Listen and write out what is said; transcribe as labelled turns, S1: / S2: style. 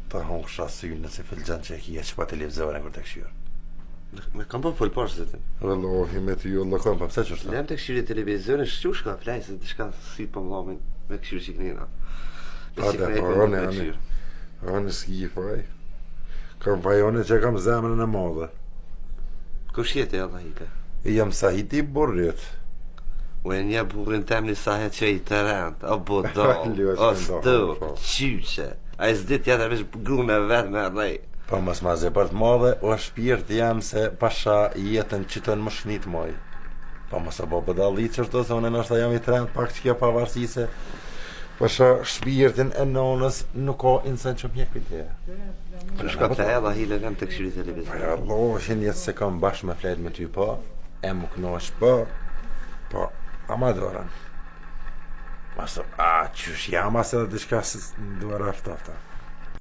S1: Ta hongë shasynë nëse filxan që e kje që pa televizorin kur të këshyrë.
S2: Me kam po fol pash zotin.
S1: Wallahi me ty Allah kam, pse që është?
S2: Lem të këshyri televizorin, shqush ka flajse diçka si po vllamin me këshyri që knena.
S1: Anë s'ki faj. Kam fajone që kam zemrën e madhe.
S2: Kush jetë e Allah ike?
S1: Jam Sahiti burrit.
S2: U e një burrin tem një sahet që i të rend, o bodol, o stuk, qyqe. A i s'dit tjetër vesh grune vetë me rej.
S1: Po mas ma zepart madhe, o shpirt jam se pasha jetën që të në më shnit moj. Po mas a bo bëdalli që është do se unë nështë jam i trend pak që kja pavarësi se pasha shpirtin e nonës nuk ka insen që mjek për tje.
S2: Shka të edha hile vem të këshyri televizor.
S1: Për Allah, që njëtë se kam bashkë me flet me ty po, e më knosh po, ama dorën. Masë, qysh jam asë edhe diçka së duar aftafta.